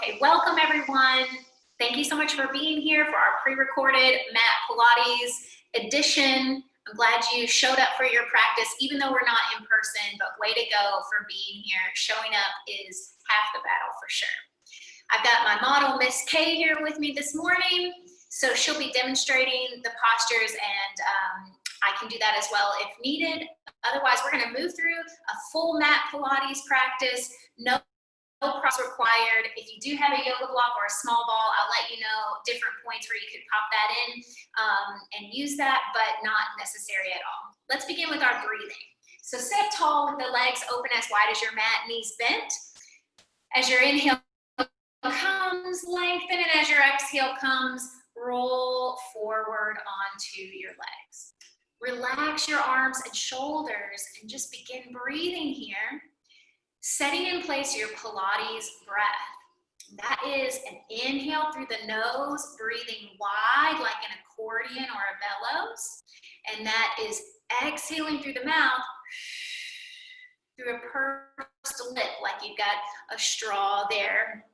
Okay, welcome everyone. Thank you so much for being here for our pre-recorded Mat Pilates edition. I'm glad you showed up for your practice, even though we're not in person, but way to go for being here. Showing up is half the battle for sure. I've got my model, Miss K, here with me this morning. So she'll be demonstrating the postures and I can do that as well if needed. Otherwise, we're gonna move through a full Mat Pilates practice. No props required. If you do have a yoga block or a small ball, I'll let you know different points where you could pop that in and use that, but not necessary at all. Let's begin with our breathing. So sit tall with the legs open as wide as your mat, knees bent. As your inhale comes, lengthen, and as your exhale comes, roll forward onto your legs. Relax your arms and shoulders and just begin breathing here. Setting in place your Pilates breath. That is an inhale through the nose, breathing wide like an accordion or a bellows. And that is exhaling through the mouth, through a pursed lip, like you've got a straw there.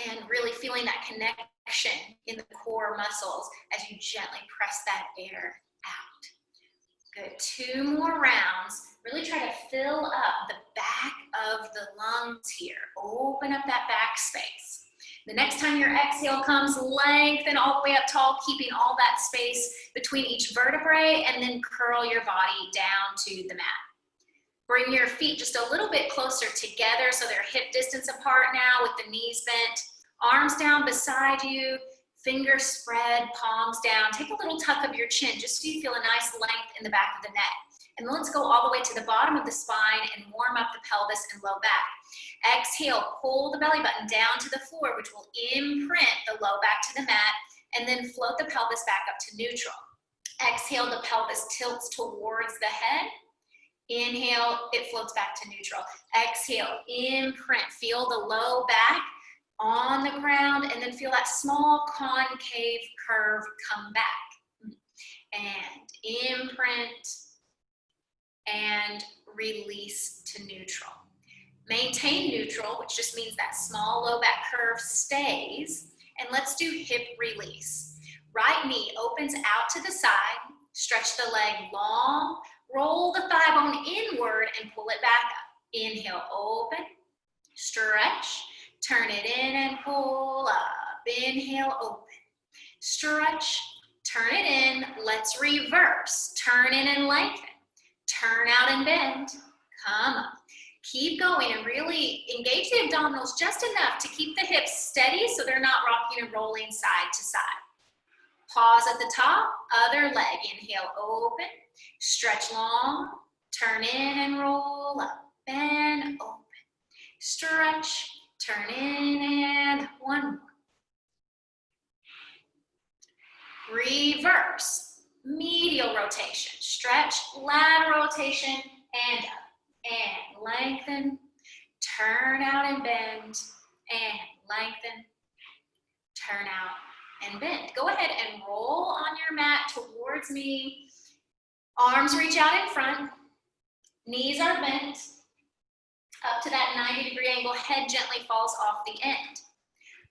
And really feeling that connection in the core muscles as you gently press that air out. Good, 2 more rounds. Really try to fill up the back of the lungs here. Open up that back space. The next time your exhale comes, lengthen all the way up tall, keeping all that space between each vertebrae, and then curl your body down to the mat. Bring your feet just a little bit closer together so they're hip distance apart now with the knees bent. Arms down beside you, fingers spread, palms down. Take a little tuck of your chin just so you feel a nice length in the back of the neck. And let's go all the way to the bottom of the spine and warm up the pelvis and low back. Exhale, pull the belly button down to the floor, which will imprint the low back to the mat, and then float the pelvis back up to neutral. Exhale, the pelvis tilts towards the head. Inhale, it floats back to neutral. Exhale, imprint, feel the low back on the ground, and then feel that small concave curve come back. And imprint, and release to neutral. Maintain neutral, which just means that small low back curve stays. And let's do hip release. Right knee opens out to the side, stretch the leg long, roll the thigh bone inward and pull it back up. Inhale, open, stretch, turn it in and pull up. Inhale, open, stretch, turn it in. Let's reverse, turn in and lengthen. Turn out and bend, come up. Keep going and really engage the abdominals just enough to keep the hips steady so they're not rocking and rolling side to side. Pause at the top, other leg. Inhale, open, stretch long, turn in and roll up, bend, open, stretch, turn in, and one more. Reverse. Medial rotation, stretch, lateral rotation, and up, and lengthen, turn out and bend, and lengthen, turn out and bend. Go ahead and roll on your mat towards me. Arms reach out in front, knees are bent, up to that 90-degree angle, head gently falls off the end.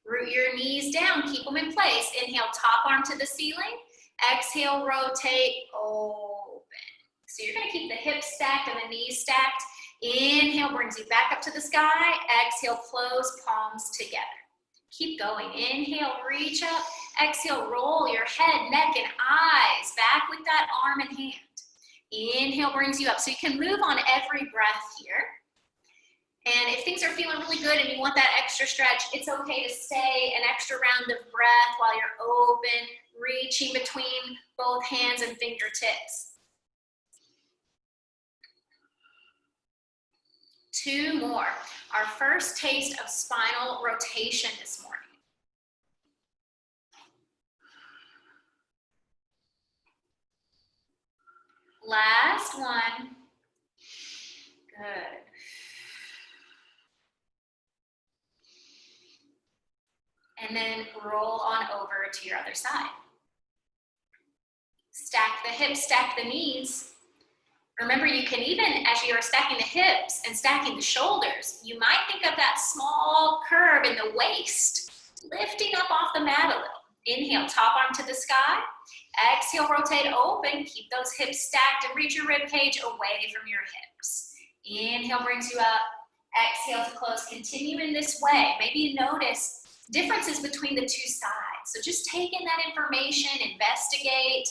Root your knees down, keep them in place. Inhale, top arm to the ceiling. Exhale, rotate, open. So you're gonna keep the hips stacked and the knees stacked. Inhale brings you back up to the sky. Exhale, close palms together. Keep going. Inhale, reach up. Exhale, roll your head, neck, and eyes back with that arm and hand. Inhale brings you up. So you can move on every breath here. And if things are feeling really good and you want that extra stretch, it's okay to stay an extra round of breath while you're open, reaching between both hands and fingertips. 2 more. Our first taste of spinal rotation this morning. Last one. Good. And then roll on over to your other side. Stack the hips, stack the knees. Remember, you can even, as you are stacking the hips and stacking the shoulders, you might think of that small curve in the waist lifting up off the mat a little. Inhale, top arm to the sky. Exhale, rotate open. Keep those hips stacked and reach your rib cage away from your hips. Inhale brings you up. Exhale to close. Continue in this way. Maybe you notice differences between the two sides. So just take in that information, investigate,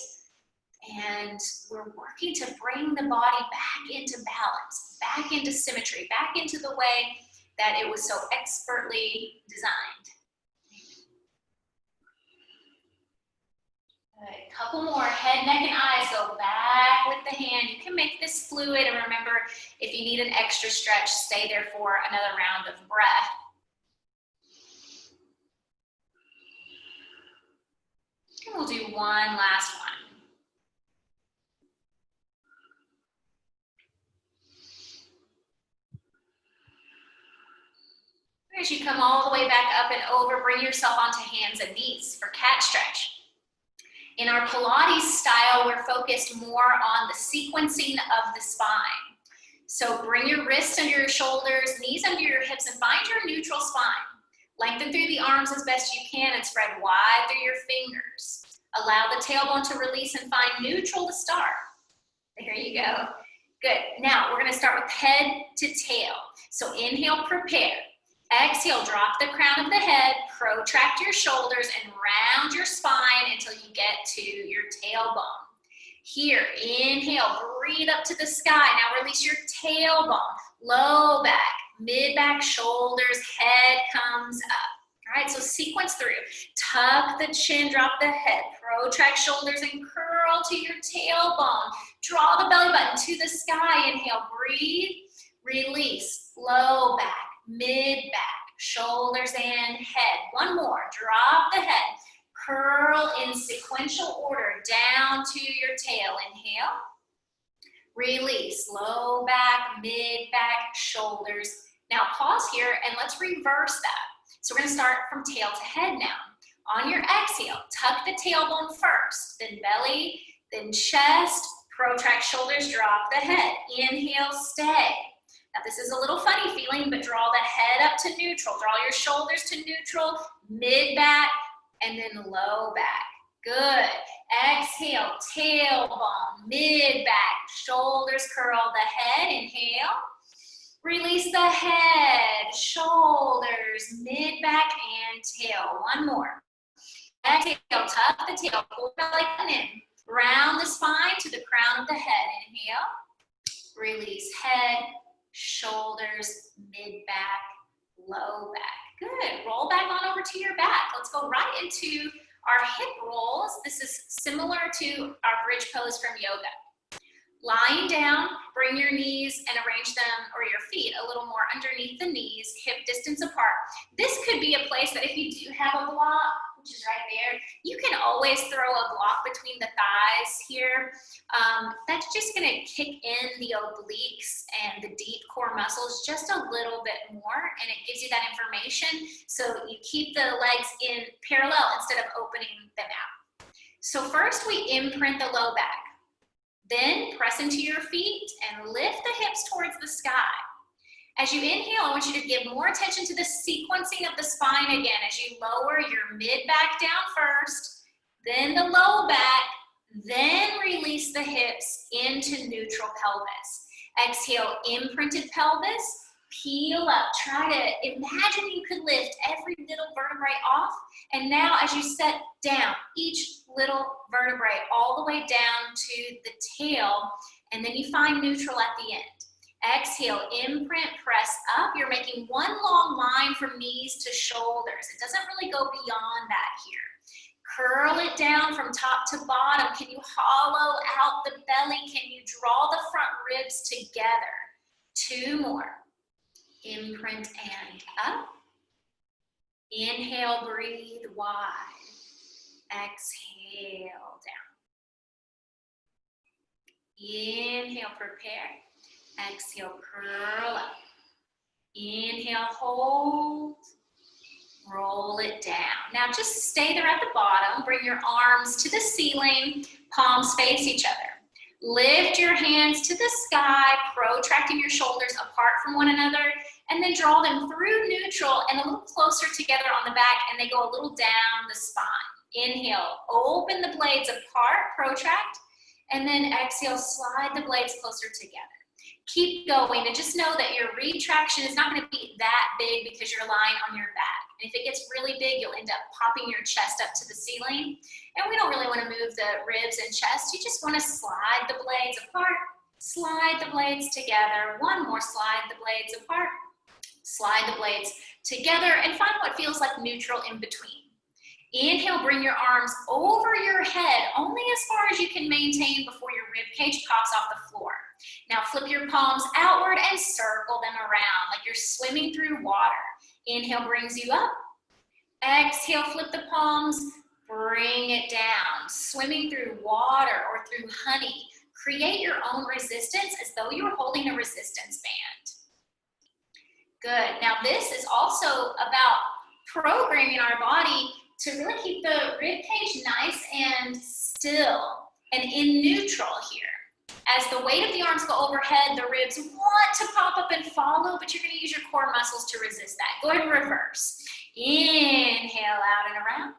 and we're working to bring the body back into balance, back into symmetry, back into the way that it was so expertly designed. Good. Couple more. Head, neck, and eyes go back with the hand. You can make this fluid, and remember, if you need an extra stretch, stay there for another round of breath. And we'll do one last one. As you come all the way back up and over, bring yourself onto hands and knees for cat stretch. In our Pilates style, we're focused more on the sequencing of the spine. So bring your wrists under your shoulders, knees under your hips, and find your neutral spine. Lengthen through the arms as best you can and spread wide through your fingers. Allow the tailbone to release and find neutral to start. There you go. Good. Now we're going to start with head to tail. So inhale, prepare. Exhale, drop the crown of the head, protract your shoulders, and round your spine until you get to your tailbone. Here, inhale, breathe up to the sky. Now release your tailbone, low back, mid back, shoulders, head comes up. All right, so sequence through. Tuck the chin, drop the head, protract shoulders, and curl to your tailbone. Draw the belly button to the sky. Inhale, breathe, release, low back, mid back, shoulders and head. One more, drop the head, curl in sequential order down to your tail. Inhale, release, low back, mid back, shoulders. Now pause here and let's reverse that. So we're gonna start from tail to head now. On your exhale, tuck the tailbone first, then belly, then chest, protract shoulders, drop the head. Inhale, stay. Now this is a little funny feeling, but draw the head up to neutral. Draw your shoulders to neutral, mid back, and then low back. Good. Exhale, tailbone, mid back, shoulders curl the head. Inhale. Release the head, shoulders, mid back, and tail. One more. Exhale, tuck the tail, pull the belly button in. Round the spine to the crown of the head. Inhale. Release head, shoulders, mid back, low back. Good. Roll back on over to your back. Let's go right into our hip rolls. This is similar to our bridge pose from yoga. Lying down, bring your knees and arrange them, or your feet, a little more underneath the knees, hip distance apart. This could be a place that if you do have a block, which is right there, you can always throw a block between the thighs here. That's just gonna kick in the obliques and the deep core muscles just a little bit more, and it gives you that information so you keep the legs in parallel instead of opening them out. So first we imprint the low back. Then press into your feet and lift the hips towards the sky. As you inhale, I want you to give more attention to the sequencing of the spine again as you lower your mid back down first, then the low back, then release the hips into neutral pelvis. Exhale, imprinted pelvis, peel up. Try to imagine you could lift every little vertebrae off. And now as you set down each little vertebrae all the way down to the tail, and then you find neutral at the end. Exhale, imprint, press up. You're making one long line from knees to shoulders. It doesn't really go beyond that here. Curl it down from top to bottom. Can you hollow out the belly? Can you draw the front ribs together? Two more. Imprint and up. Inhale, breathe wide. Exhale down. Inhale, prepare. Exhale, curl up. Inhale, hold. Roll it down. Now just stay there at the bottom. Bring your arms to the ceiling. Palms face each other. Lift your hands to the sky, protracting your shoulders apart from one another, and then draw them through neutral and a little closer together on the back, and they go a little down the spine. Inhale, open the blades apart, protract, and then exhale, slide the blades closer together. Keep going, and just know that your retraction is not going to be that big because you're lying on your back. And if it gets really big, you'll end up popping your chest up to the ceiling. And we don't really want to move the ribs and chest. You just want to slide the blades apart, slide the blades together. One more, slide the blades apart, slide the blades together, and find what feels like neutral in between. Inhale, bring your arms over your head, only as far as you can maintain before your rib cage pops off the floor. Now flip your palms outward and circle them around like you're swimming through water. Inhale brings you up. Exhale, flip the palms, bring it down, swimming through water or through honey. Create your own resistance as though you were holding a resistance band. Good. Now this is also about programming our body to really keep the rib cage nice and still and in neutral here. As the weight of the arms go overhead, the ribs want to pop up and follow, but you're going to use your core muscles to resist that. Go ahead and reverse. Inhale out and around.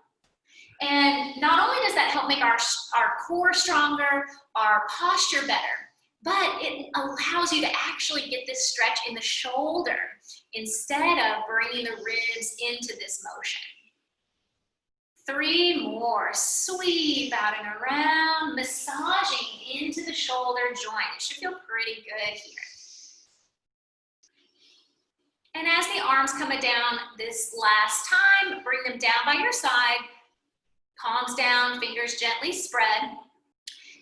And not only does that help make our core stronger, our posture better, but it allows you to actually get this stretch in the shoulder instead of bringing the ribs into this motion. 3 more. Sweep out and around, massaging into the shoulder joint. It should feel pretty good here. And as the arms come down this last time, bring them down by your side, palms down, fingers gently spread.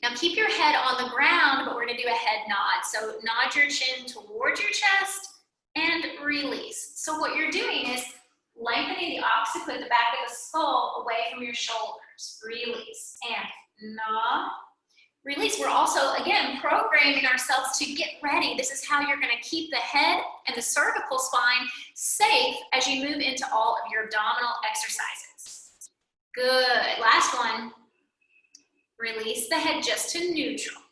Now keep your head on the ground, but we're gonna do a head nod. So nod your chin towards your chest and release. So what you're doing is lengthening the occiput, the back of the skull, away from your shoulders. Release and nod. Release. We're also, again, programming ourselves to get ready. This is how you're going to keep the head and the cervical spine safe as you move into all of your abdominal exercises. Good. Last one. Release the head just to neutral.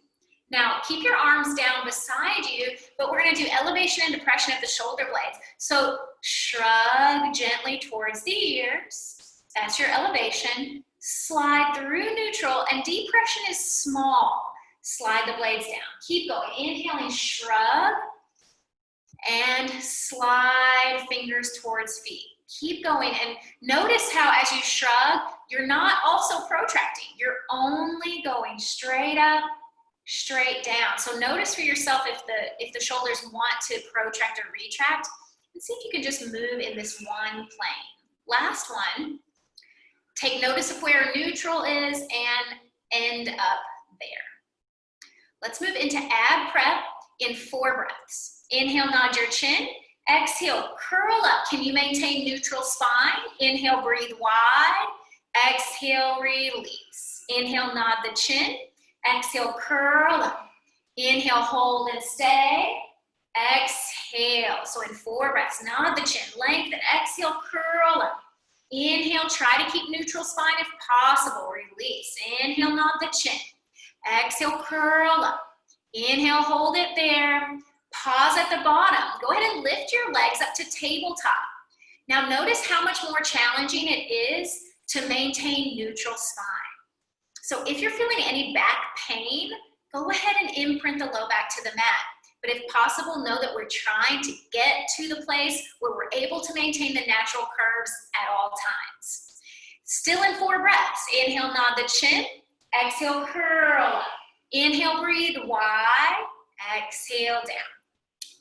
Now, keep your arms down beside you, but we're going to do elevation and depression of the shoulder blades. So shrug gently towards the ears. That's your elevation. Slide through neutral, and depression is small. Slide the blades down. Keep going. Inhaling, shrug, and slide fingers towards feet. Keep going, and notice how as you shrug, you're not also protracting. You're only going straight up, straight down. So notice for yourself if the shoulders want to protract or retract, and see if you can just move in this one plane. Last one, take notice of where neutral is and end up there. Let's move into ab prep in 4 breaths. Inhale, nod your chin. Exhale, curl up. Can you maintain neutral spine? Inhale, breathe wide. Exhale, release. Inhale, nod the chin. Exhale, curl up. Inhale, hold and stay. Exhale. So in 4 breaths, nod the chin, lengthen. Exhale, curl up. Inhale, try to keep neutral spine if possible. Release. Inhale, nod the chin. Exhale, curl up. Inhale, hold it there. Pause at the bottom. Go ahead and lift your legs up to tabletop. Now notice how much more challenging it is to maintain neutral spine. So if you're feeling any back pain, go ahead and imprint the low back to the mat. But if possible, know that we're trying to get to the place where we're able to maintain the natural curves at all times. Still in 4 breaths. Inhale, nod the chin. Exhale, curl up. Inhale, breathe wide. Exhale, down.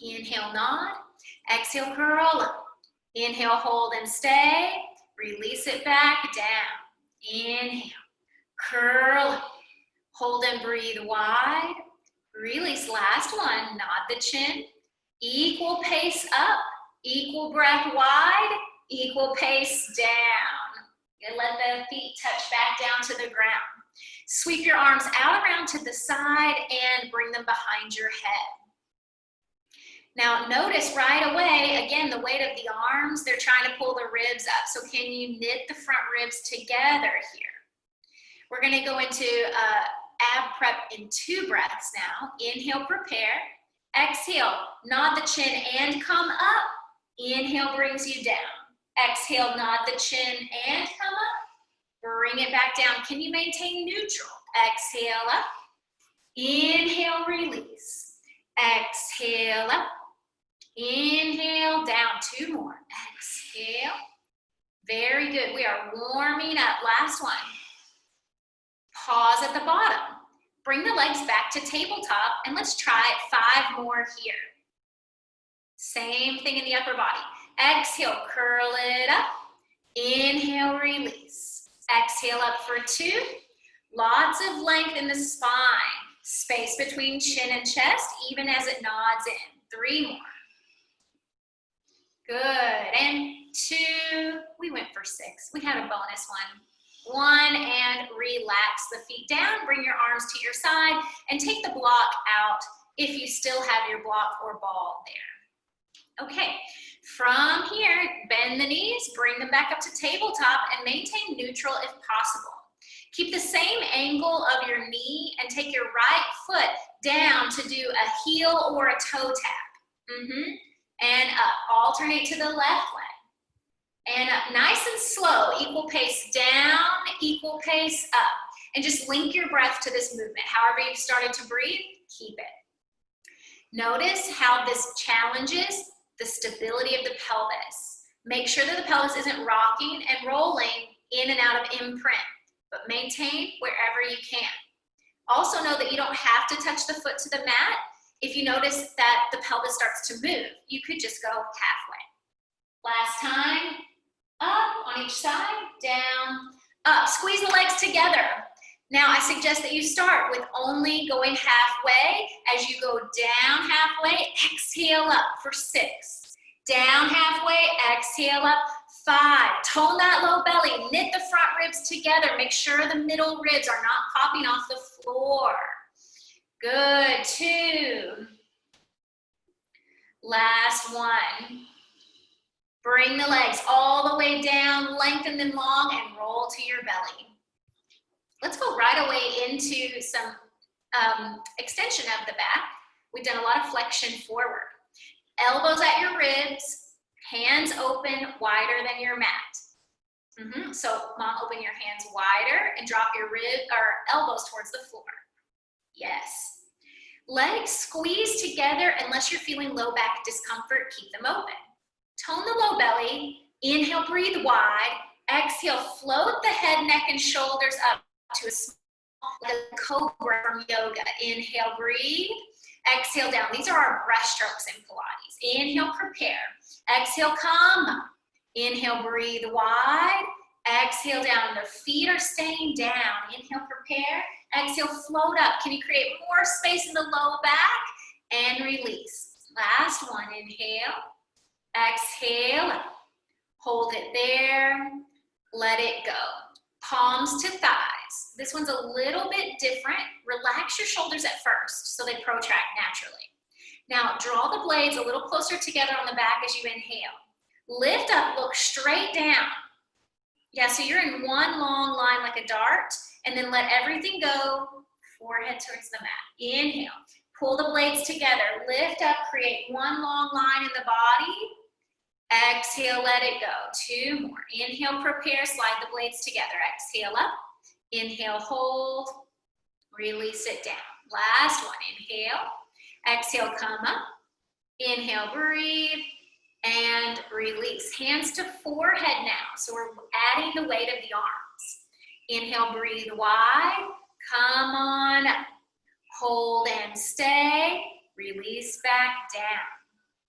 Inhale, nod. Exhale, curl up. Inhale, hold and stay. Release it back down. Inhale, curl up. Hold and breathe wide. Release. Last one. Nod the chin. Equal pace up. Equal breath wide. Equal pace down. And let the feet touch back down to the ground. Sweep your arms out around to the side and bring them behind your head. Now notice right away, again, the weight of the arms, they're trying to pull the ribs up. So can you knit the front ribs together here? We're gonna go into ab prep in 2 breaths now. Inhale, prepare. Exhale, nod the chin and come up. Inhale brings you down. Exhale, nod the chin and come up. Bring it back down. Can you maintain neutral? Exhale up. Inhale, release. Exhale up. Inhale, down. 2 more. Exhale. Very good. We are warming up. Last one. Pause at the bottom. Bring the legs back to tabletop, and let's try 5 more here. Same thing in the upper body. Exhale, curl it up. Inhale, release. Exhale up for 2. Lots of length in the spine. Space between chin and chest, even as it nods in. 3 more. Good, and 2. We went for 6. We had a bonus one. 1, and relax the feet down. Bring your arms to your side, and take the block out if you still have your block or ball there. Okay, from here, bend the knees, bring them back up to tabletop, and maintain neutral if possible. Keep the same angle of your knee and take your right foot down to do a heel or a toe tap. And up. Alternate to the left leg. And up. Nice and slow. Equal pace down, equal pace up. And just link your breath to this movement. However you've started to breathe, keep it. Notice how this challenges the stability of the pelvis. Make sure that the pelvis isn't rocking and rolling in and out of imprint, but maintain wherever you can. Also know that you don't have to touch the foot to the mat. If you notice that the pelvis starts to move, you could just go halfway. Last time, up on each side, down, up. Squeeze the legs together. Now I suggest that you start with only going halfway. As you go down halfway, exhale up for 6. Down halfway, exhale up, 5. Tone that low belly, knit the front ribs together. Make sure the middle ribs are not popping off the floor. Good, 2. Last one. Bring the legs all the way down, lengthen them long, and roll to your belly. Let's go right away into some extension of the back. We've done a lot of flexion forward. Elbows at your ribs, hands open wider than your mat. So mom, open your hands wider and drop your elbows towards the floor. Yes. Legs squeeze together unless you're feeling low back discomfort, keep them open. Tone the low belly, inhale, breathe wide. Exhale, float the head, neck, and shoulders up to a small, like a cobra from yoga. Inhale, breathe. Exhale, down. These are our breaststrokes in Pilates. Inhale, prepare. Exhale, come up. Inhale, breathe wide. Exhale, down. The feet are staying down. Inhale, prepare. Exhale, float up. Can you create more space in the low back? And release. Last one. Inhale. Exhale. Hold it there. Let it go. Palms to thighs. This one's a little bit different. Relax your shoulders at first so they protract naturally. Now draw the blades a little closer together on the back as you inhale. Lift up, look straight down. Yeah, so you're in one long line like a dart, and then let everything go, forehead towards the mat. Inhale, pull the blades together, lift up, create one long line in the body. Exhale, let it go. 2 more. Inhale, prepare, slide the blades together. Exhale up. Inhale, hold. Release it down. Last one. Inhale. Exhale, come up. Inhale, breathe. And release. Hands to forehead now. So we're adding the weight of the arms. Inhale, breathe wide. Come on up. Hold and stay. Release back down.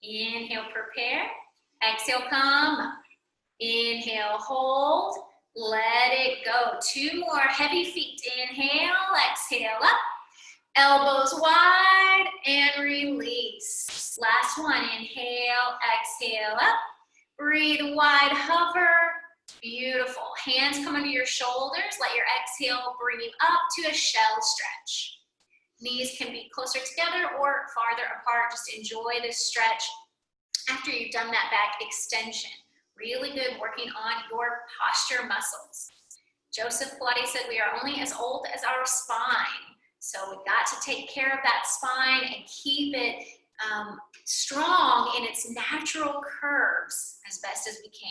Inhale, prepare. Exhale, come up. Inhale, hold. Let it go. 2 more. Heavy feet. Inhale, exhale up. Elbows wide and release. Last one. Inhale, exhale up. Breathe wide, hover. Beautiful. Hands come under your shoulders. Let your exhale bring you up to a shell stretch. Knees can be closer together or farther apart. Just enjoy this stretch after you've done that back extension. Really good working on your posture muscles. Joseph Pilates said we are only as old as our spine. So we've got to take care of that spine and keep it strong in its natural curves as best as we can.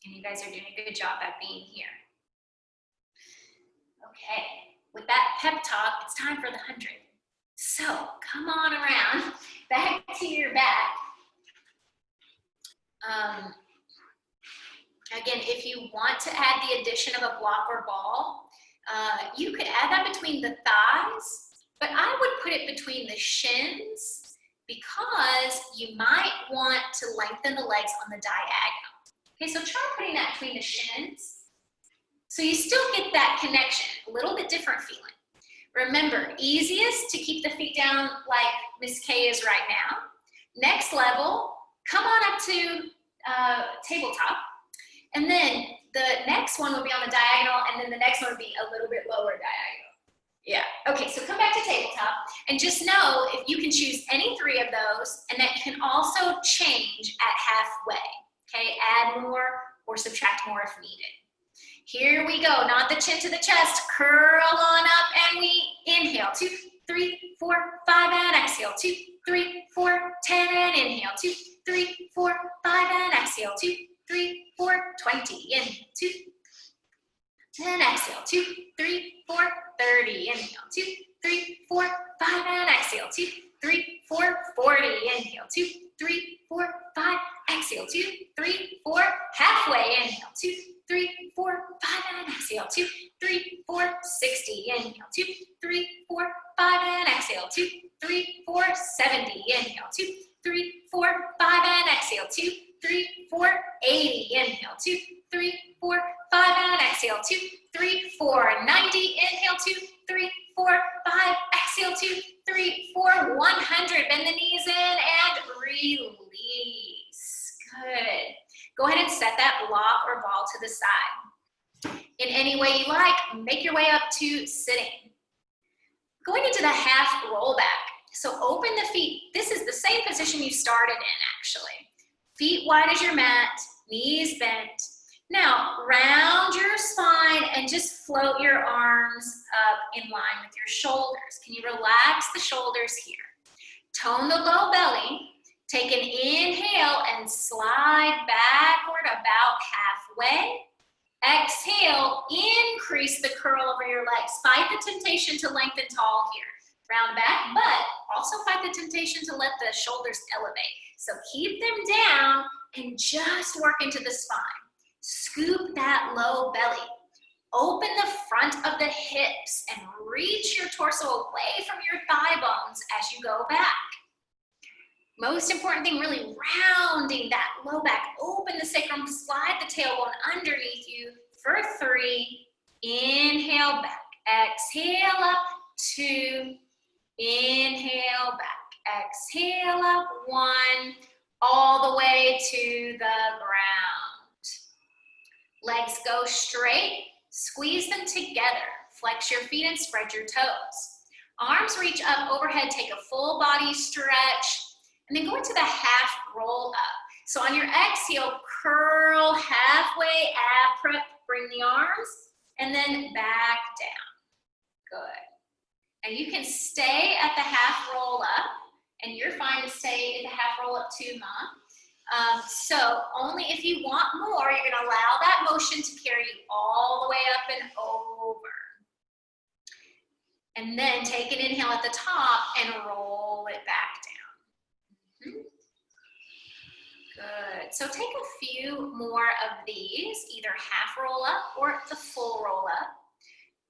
And you guys are doing a good job at being here. Okay, with that pep talk, it's time for the 100. So come on around, back to your back. Again, if you want to add the addition of a block or ball, you could add that between the thighs, but I would put it between the shins because you might want to lengthen the legs on the diagonal. Okay, so try putting that between the shins. So you still get that connection, a little bit different feeling. Remember, easiest to keep the feet down like Miss K is right now. Next level, come on up to tabletop. And then the next one would be on the diagonal, and then the next one would be a little bit lower diagonal. Yeah, okay, so come back to tabletop, and just know if you can choose any 3 of those, and that you can also change at halfway, okay? Add more or subtract more if needed. Here we go, not the chin to the chest, curl on up, and we inhale, 2, 3, 4, 5, and exhale, 2, 3, 4, 10, and inhale, 2, 3, 4, 5, and exhale, 2, 3, 4, 20, inhale, 2, and exhale, 2, 3, 4, 30, inhale, 2, 3, 4, 5, and exhale, 2, 3, 4, 40, inhale, 2, 3, 4, 5, exhale, 2, 3, 4, halfway, inhale, 2, 3, 4, 5, and exhale, 2, 3, 4, 60, inhale, 2, 3, 4, 5, and exhale, 2, 3, 4, 70, inhale, 2, 3, 4, 5, and exhale, 2, 3, 4, 80, inhale, 2, 3, 4, 5, and exhale, 2, 3, 4, 90, inhale, 2, 3, 4, 5, exhale, 2, 3, 4, 100, bend the knees in and release, good. Go ahead and set that block or ball to the side. In any way you like, make your way up to sitting. Going into the half roll back. So open the feet. This is the same position you started in actually. Feet wide as your mat, knees bent. Now round your spine and just float your arms up in line with your shoulders. Can you relax the shoulders here? Tone the low belly. Take an inhale and slide backward about halfway. Exhale, increase the curl over your legs. Fight the temptation to lengthen tall here. Round back, but also fight the temptation to let the shoulders elevate. So keep them down and just work into the spine. Scoop that low belly. Open the front of the hips and reach your torso away from your thigh bones as you go back. Most important thing, really rounding that low back. Open the sacrum, slide the tailbone underneath you for 3. Inhale back. Exhale up. 2. Inhale back. Exhale up. 1. All the way to the ground. Legs go straight. Squeeze them together. Flex your feet and spread your toes. Arms reach up overhead. Take a full body stretch. And then go into the half roll up. So on your exhale, curl halfway, ab prep, bring the arms, and then back down. Good. And you can stay at the half roll up, and you're fine to stay in the half roll up too, Mom. So only if you want more, you're gonna allow that motion to carry you all the way up and over. And then take an inhale at the top and roll it back down. Good. So take a few more of these, either half roll up or the full roll up.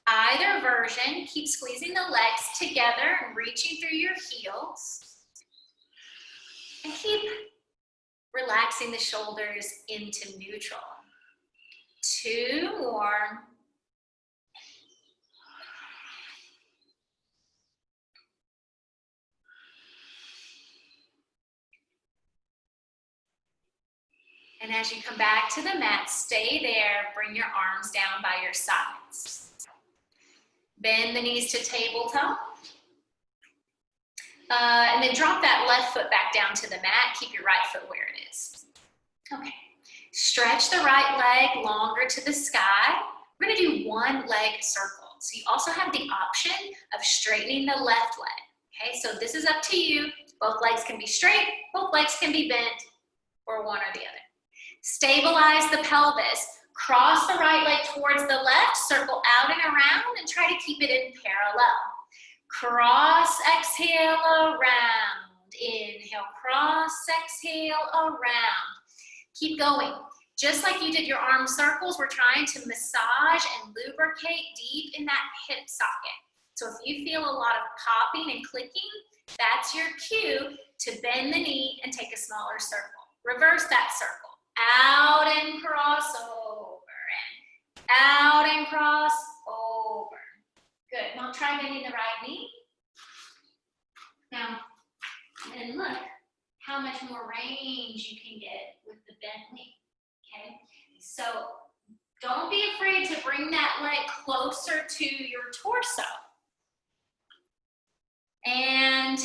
Either version, keep squeezing the legs together and reaching through your heels. And keep relaxing the shoulders into neutral. 2 more. And as you come back to the mat, stay there, bring your arms down by your sides. Bend the knees to tabletop. And then drop that left foot back down to the mat. Keep your right foot where it is. Okay. Stretch the right leg longer to the sky. We're gonna do 1 leg circle. So you also have the option of straightening the left leg. Okay, so this is up to you. Both legs can be straight, both legs can be bent, or one or the other. Stabilize the pelvis. Cross the right leg towards the left, circle out and around, and try to keep it in parallel. Cross, exhale, around. Inhale, cross, exhale, around. Keep going. Just like you did your arm circles, we're trying to massage and lubricate deep in that hip socket. So if you feel a lot of popping and clicking, that's your cue to bend the knee and take a smaller circle. Reverse that circle. Out and cross over, and out and cross over. Good. Now try bending the right knee. Now, and look how much more range you can get with the bent knee. Okay? So don't be afraid to bring that leg closer to your torso. And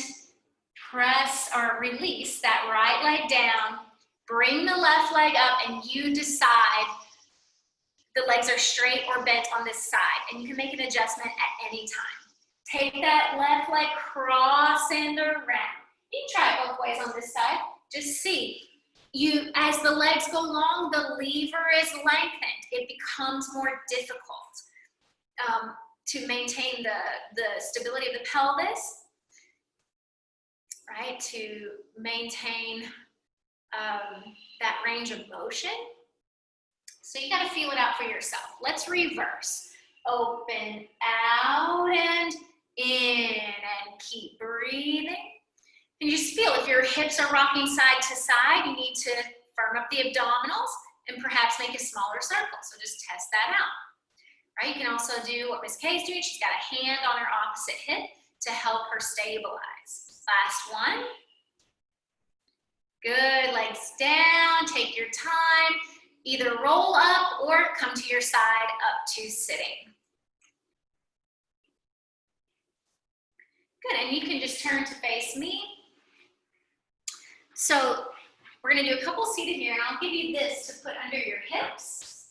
press or release that right leg down. Bring the left leg up, and you decide the legs are straight or bent on this side, and you can make an adjustment at any time. Take that left leg, cross and around. You can try it both ways on this side. Just see. As the legs go long, the lever is lengthened. It becomes more difficult to maintain the stability of the pelvis, right? To maintain that range of motion. So you got to feel it out for yourself. Let's reverse. Open, out, and in, and keep breathing. And just feel if your hips are rocking side to side, you need to firm up the abdominals and perhaps make a smaller circle. So just test that out. Right? You can also do what Miss Kay is doing. She's got a hand on her opposite hip to help her stabilize. Last one. Good, legs down, take your time. Either roll up or come to your side up to sitting. Good, and you can just turn to face me. So we're gonna do a couple seated here, and I'll give you this to put under your hips,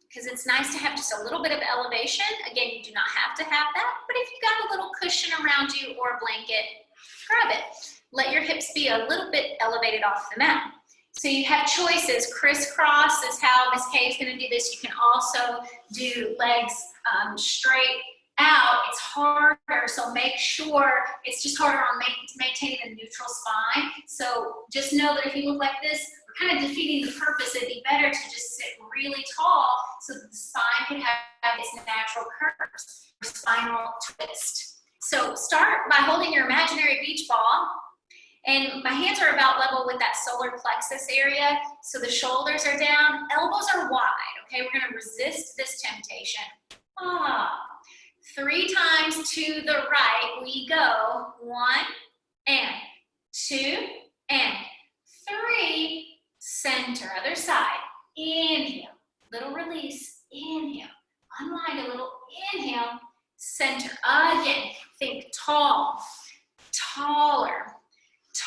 because it's nice to have just a little bit of elevation. Again, you do not have to have that, but if you've got a little cushion around you or a blanket, grab it. Let your hips be a little bit elevated off the mat. So you have choices. Crisscross is how Miss Kay is going to do this. You can also do legs straight out. It's harder, so make sure it's just harder on maintaining a neutral spine. So just know that if you look like this, we're kind of defeating the purpose. It'd be better to just sit really tall so that the spine can have its natural curves, or spinal twist. So start by holding your imaginary beach ball. And my hands are about level with that solar plexus area. So the shoulders are down, elbows are wide. Okay, we're gonna resist this temptation. 3 times to the right we go. 1 and 2 and 3. Center, other side. Inhale, little release. Inhale, unwind a little. Inhale, center. Again, think tall, taller,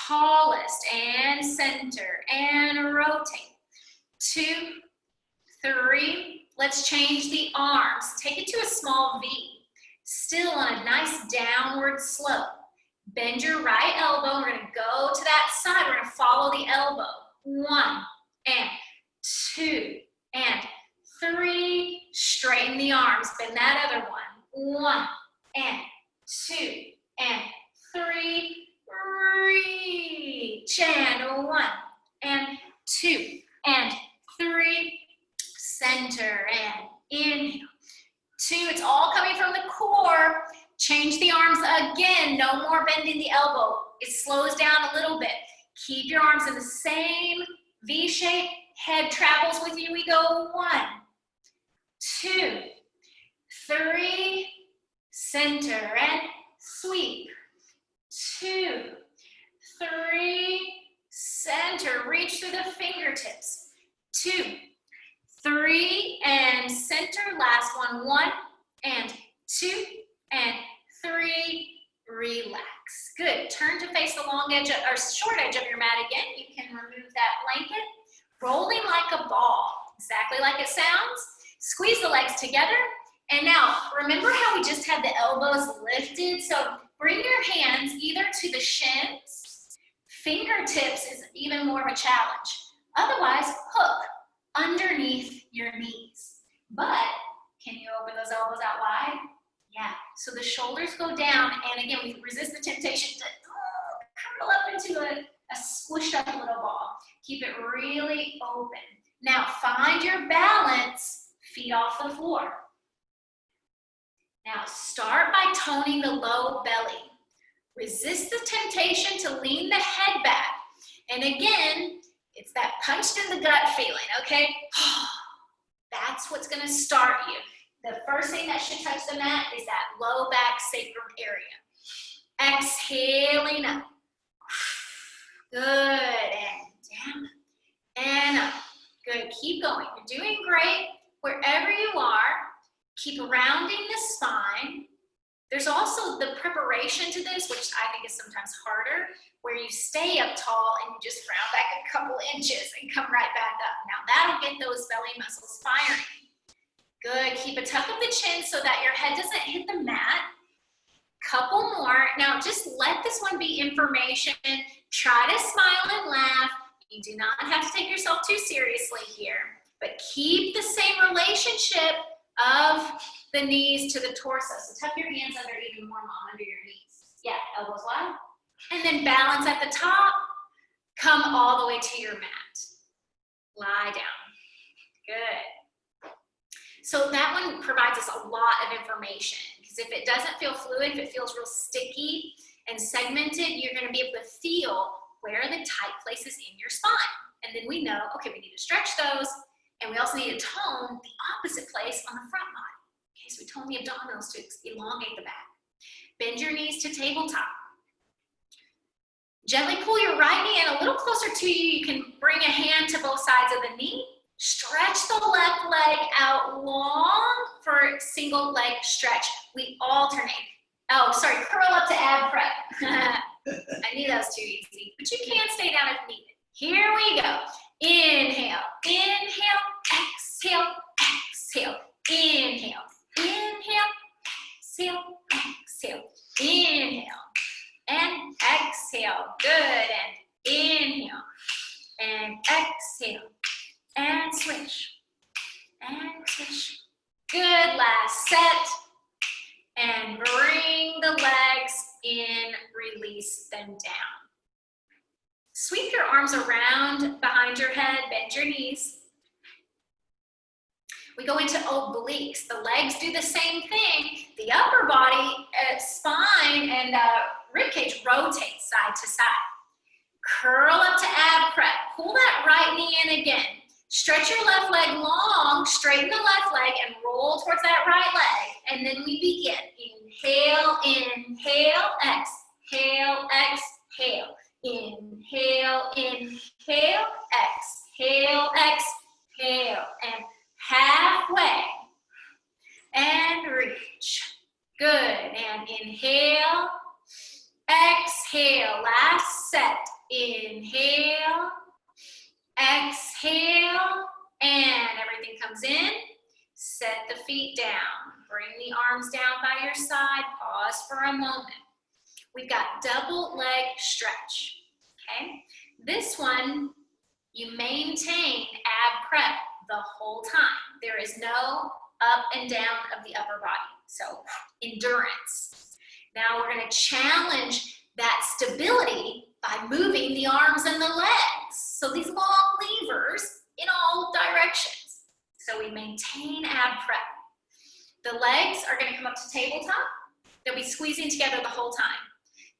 tallest, and center, and rotate. 2, 3. Let's change the arms. Take it to a small V. Still on a nice downward slope. Bend your right elbow. We're going to go to that side. We're going to follow the elbow. 1 and 2 and 3. Straighten the arms. Bend that other one. 1 and 2 and 3. Reach, and 1 and 2 and 3. Center, and inhale. 2, it's all coming from the core. Change the arms again. No more bending the elbow. It slows down a little bit. Keep your arms in the same V shape. Head travels with you. We go 1, 2, 3. Center, and sweep. 2, 3. Center. Reach through the fingertips. 2, 3, and center. Last one. 1 and 2 and 3. Relax. Good. Turn to face the long edge or short edge of your mat again. You can remove that blanket. Rolling like a ball, exactly like it sounds. Squeeze the legs together. And now, remember how we just had the elbows lifted? So bring your hands either to the shins. Fingertips is even more of a challenge. Otherwise, hook underneath your knees. But can you open those elbows out wide? Yeah. So the shoulders go down, and again, we resist the temptation to curl up into a squished up little ball. Keep it really open. Now find your balance, feet off the floor. Now start by toning the low belly. Resist the temptation to lean the head back. And again, it's that punched in the gut feeling, okay? That's what's gonna start you. The first thing that should touch the mat is that low back sacrum area. Exhaling up. Good, and down, and up. Good, keep going. You're doing great. Wherever you are, keep rounding the spine. There's also the preparation to this, which I think is sometimes harder, where you stay up tall and you just round back a couple inches and come right back up. Now that'll get those belly muscles firing. Good, keep a tuck of the chin so that your head doesn't hit the mat. Couple more. Now just let this one be information. Try to smile and laugh. You do not have to take yourself too seriously here, but keep the same relationship of the knees to the torso. So tuck your hands under even more, Mom, under your knees. Yeah, elbows wide. And then balance at the top. Come all the way to your mat. Lie down. Good. So that one provides us a lot of information, because if it doesn't feel fluid, if it feels real sticky and segmented, you're going to be able to feel where are the tight places in your spine. And then we know, okay, we need to stretch those, and we also need to tone the opposite place on the front body. Okay, so we tone the abdominals to elongate the back. Bend your knees to tabletop. Gently pull your right knee in a little closer to you. You can bring a hand to both sides of the knee. Stretch the left leg out long for single leg stretch. We alternate. Oh, sorry, curl up to ab prep. I knew that was too easy, but you can stay down if needed. Here we go. Inhale, inhale, exhale, exhale. Inhale, inhale, exhale, exhale. Inhale and exhale. Good, and inhale and exhale. And switch, and switch. Good, last set. And bring the legs in, release them down. Sweep your arms around behind your head, bend your knees. We go into obliques. The legs do the same thing. The upper body, spine, and rib cage rotate side to side. Curl up to ab prep. Pull that right knee in again. Stretch your left leg long, straighten the left leg, and roll towards that right leg. And then we begin. Inhale, inhale, exhale, exhale. Inhale, inhale, exhale, exhale. And halfway. And reach. Good. And inhale, exhale. Last set. Inhale, exhale, and everything comes in. Set the feet down. Bring the arms down by your side. Pause for a moment. We've got double leg stretch, okay? This one, you maintain ab prep the whole time. There is no up and down of the upper body, so endurance. Now we're gonna challenge that stability by moving the arms and the legs. So these long levers in all directions. So we maintain ab prep. The legs are gonna come up to tabletop. They'll be squeezing together the whole time.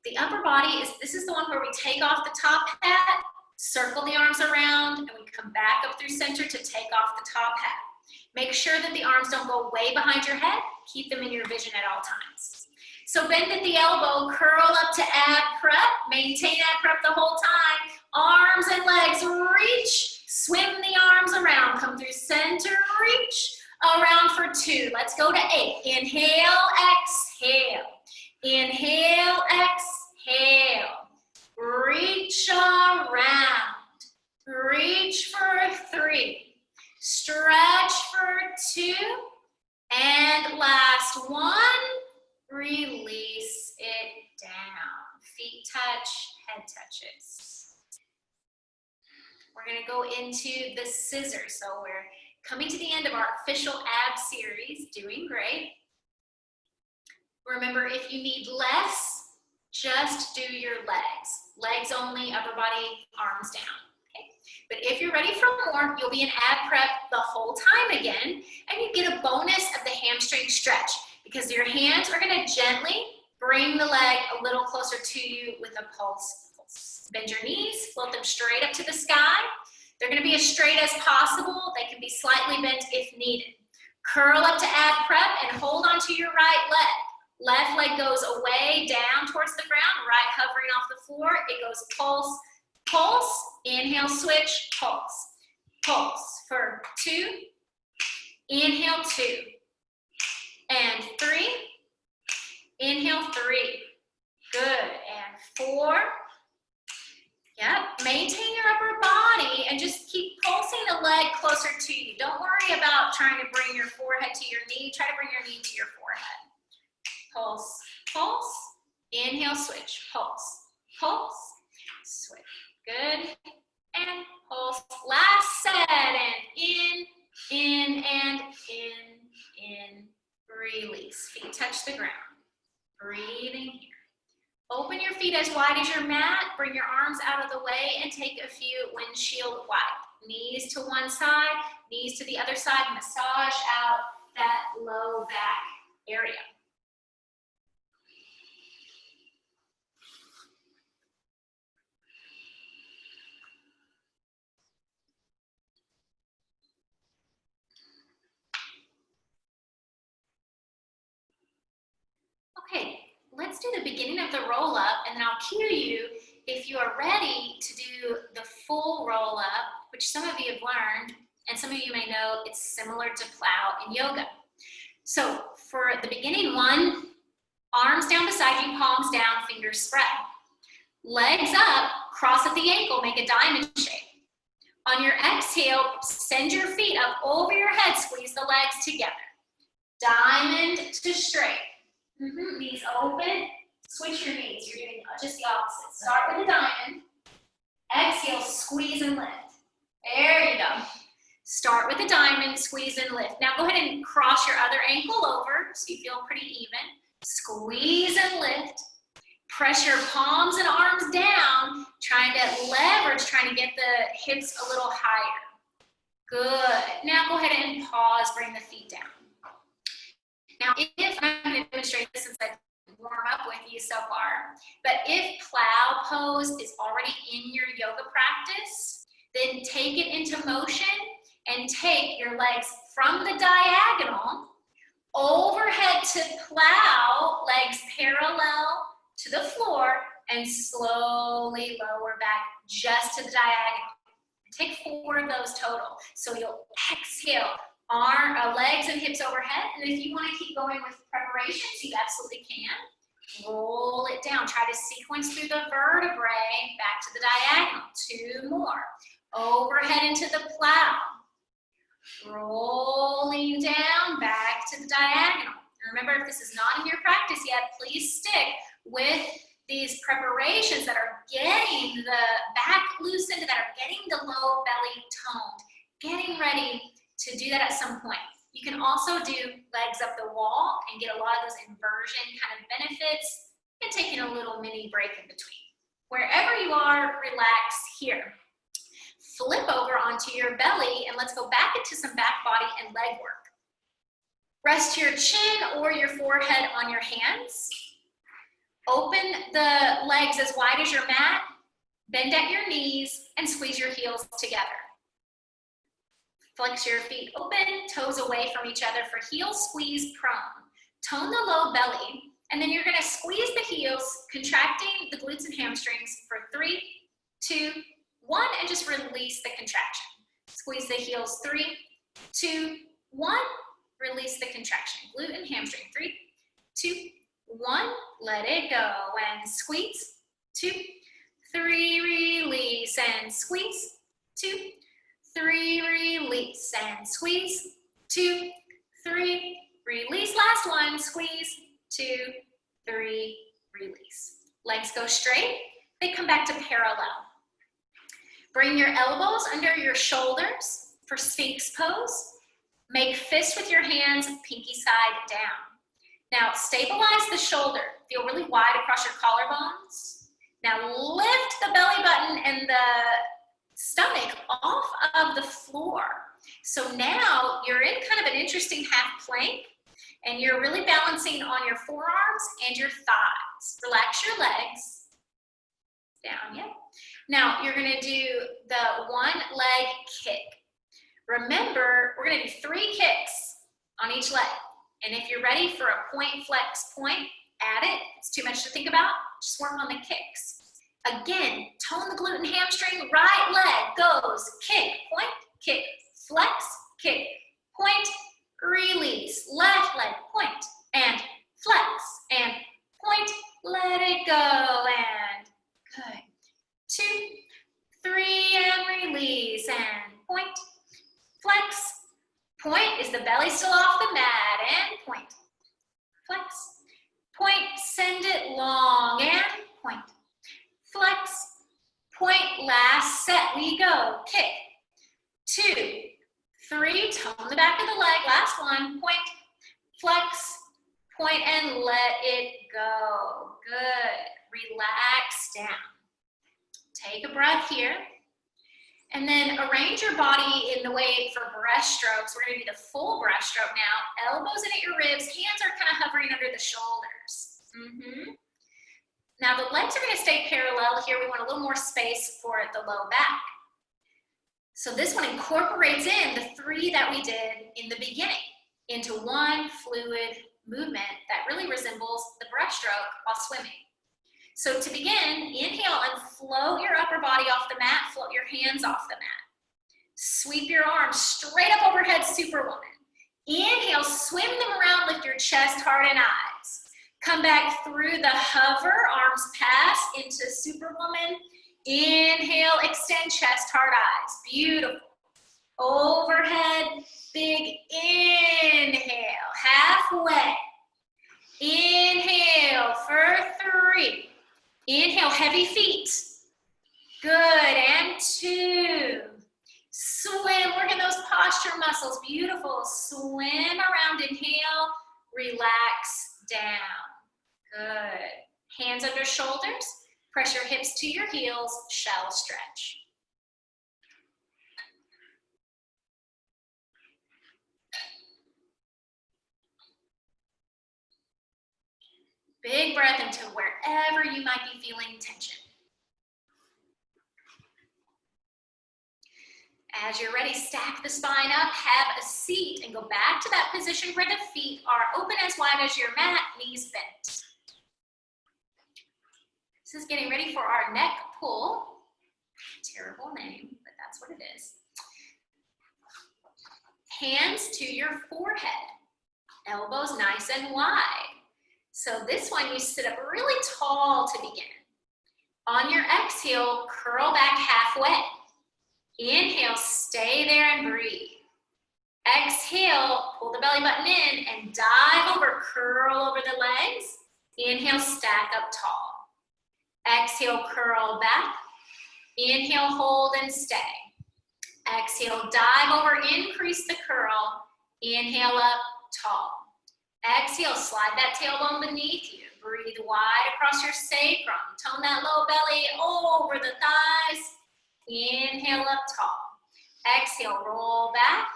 The upper body this is the one where we take off the top hat, circle the arms around, and we come back up through center to take off the top hat. Make sure that the arms don't go way behind your head. Keep them in your vision at all times. So bend at the elbow, curl up to ab prep, maintain ab prep the whole time. Arms and legs reach, swim the arms around, come through center, reach, around for 2. Let's go to 8. Inhale, exhale. Inhale, exhale. Reach around. Reach for 3. Stretch for 2. And last one. Release it down. Feet touch, head touches. We're gonna go into the scissors. So we're coming to the end of our official ab series, doing great. Remember, if you need less, just do your legs. Legs only, upper body, arms down. Okay? But if you're ready for more, you'll be in ab prep the whole time again, and you get a bonus of the hamstring stretch because your hands are gonna gently bring the leg a little closer to you with a pulse. Bend your knees, float them straight up to the sky. They're gonna be as straight as possible. They can be slightly bent if needed. Curl up to ab prep and hold onto your right leg. Left leg goes away, down towards the ground, right hovering off the floor. It goes pulse, pulse, inhale, switch, pulse. Pulse for 2, inhale 2, and 3, inhale 3. Good, and 4. Yep, maintain your upper body and just keep pulsing the leg closer to you. Don't worry about trying to bring your forehead to your knee. Try to bring your knee to your forehead. Pulse, pulse, inhale, switch, pulse, pulse, switch. Good, and pulse. Last set, and in, and in, release. Feet touch the ground. Breathing here. Open your feet as wide as your mat. Bring your arms out of the way and take a few windshield wipe. Knees to one side, knees to the other side. Massage out that low back area. Okay, let's do the beginning of the roll up, and then I'll cue you if you are ready to do the full roll up, which some of you have learned, and some of you may know it's similar to plow in yoga. So for the beginning one, arms down beside you, palms down, fingers spread. Legs up, cross at the ankle, make a diamond shape. On your exhale, send your feet up over your head, squeeze the legs together. Diamond to straight. Knees open, switch your knees. You're doing just the opposite. Start with a diamond. Exhale, squeeze and lift. There you go. Start with a diamond, squeeze and lift. Now go ahead and cross your other ankle over so you feel pretty even. Squeeze and lift. Press your palms and arms down, trying to leverage, trying to get the hips a little higher. Good. Now go ahead and pause, bring the feet down. Now, if I'm going to demonstrate this since I warm up with you so far, but if plow pose is already in your yoga practice, then take it into motion and take your legs from the diagonal overhead to plow, legs parallel to the floor, and slowly lower back just to the diagonal. Take 4 of those total. So you'll exhale. Legs and hips overhead, and if you want to keep going with preparations, you absolutely can. Roll it down. Try to sequence through the vertebrae back to the diagonal. 2 more. Overhead into the plow. Rolling down back to the diagonal. And remember, if this is not in your practice yet, please stick with these preparations that are getting the back loosened, that are getting the low belly toned, getting ready to do that at some point. You can also do legs up the wall and get a lot of those inversion kind of benefits and taking a little mini break in between. Wherever you are, relax here. Flip over onto your belly and let's go back into some back body and leg work. Rest your chin or your forehead on your hands. Open the legs as wide as your mat. Bend at your knees and squeeze your heels together. Flex your feet open, toes away from each other for heel squeeze prone. Tone the low belly, and then you're gonna squeeze the heels, contracting the glutes and hamstrings for 3, 2, 1, and just release the contraction. Squeeze the heels, 3, 2, 1, release the contraction. Glute and hamstring, 3, 2, 1, let it go, and squeeze, 2, 3, release, and squeeze, 2, 3, release, and squeeze, 2, 3, release, last one, squeeze, 2, 3, release. Legs go straight, they come back to parallel. Bring your elbows under your shoulders for Sphinx pose. Make fists with your hands, pinky side down. Now stabilize the shoulder. Feel really wide across your collarbones. Now lift the belly button and the stomach off of the floor. So now you're in kind of an interesting half plank, and you're really balancing on your forearms and your thighs. Relax your legs. Down, yeah. Now you're gonna do the one leg kick. Remember, we're gonna do 3 kicks on each leg. And if you're ready for a point, flex, point, add it. It's too much to think about. Just work on the kicks. Again, tone the glute and hamstring. Right leg goes kick, point, kick, flex, kick, point, release. Left leg, point, and flex, and point, let it go, and good. 2, 3, and release, and point, flex. Point is the belly still off the mat, and point, flex. Point, send it long, and point, flex. Point, last set, we go. Kick, 2, 3, tone the back of the leg, last one, point, flex, point, and let it go. Good, relax down. Take a breath here. And then arrange your body in the way for breaststrokes. We're gonna do the full breaststroke now. Elbows in at your ribs, hands are kind of hovering under the shoulders. Now the legs are gonna stay parallel here. We want a little more space for the low back. So this one incorporates in the 3 that we did in the beginning into one fluid movement that really resembles the breaststroke while swimming. So to begin, inhale and float your upper body off the mat, float your hands off the mat. Sweep your arms straight up overhead, Superwoman. Inhale, swim them around, lift your chest, heart, and eyes. Come back through the hover, arms pass into Superwoman. Inhale, extend chest, heart, eyes. Beautiful. Overhead, big inhale, halfway. Inhale for 3. Inhale, heavy feet. Good, and 2. Swim, working those posture muscles. Beautiful. Swim around, inhale, relax down. Good. Hands under shoulders. Press your hips to your heels, shell stretch. Big breath into wherever you might be feeling tension. As you're ready, stack the spine up, have a seat, and go back to that position where the feet are open as wide as your mat, knees bent. This is getting ready for our neck pull. Terrible name, but that's what it is. Hands to your forehead, elbows nice and wide. So this one, you sit up really tall to begin. On your exhale, curl back halfway. Inhale, stay there and breathe. Exhale, pull the belly button in and dive over, curl over the legs. Inhale, stack up tall. Exhale, curl back. Inhale, hold and stay. Exhale, dive over, increase the curl. Inhale up, tall. Exhale, slide that tailbone beneath you. Breathe wide across your sacrum. Tone that low belly over the thighs. Inhale up tall. Exhale, roll back.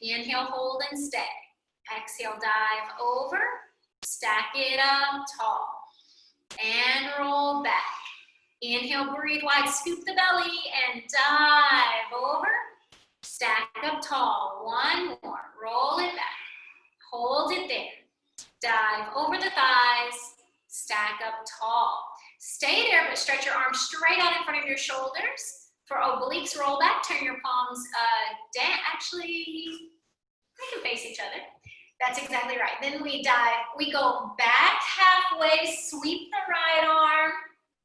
Inhale, hold and stay. Exhale, dive over. Stack it up tall. And roll back. Inhale, breathe wide, scoop the belly and dive over. Stack up tall. One more. Roll it back. Hold it there. Dive over the thighs. Stack up tall. Stay there, but stretch your arms straight out in front of your shoulders. For obliques, roll back. Turn your palms down. Actually, they can face each other. That's exactly right. Then we dive. We go back halfway. Sweep the right arm.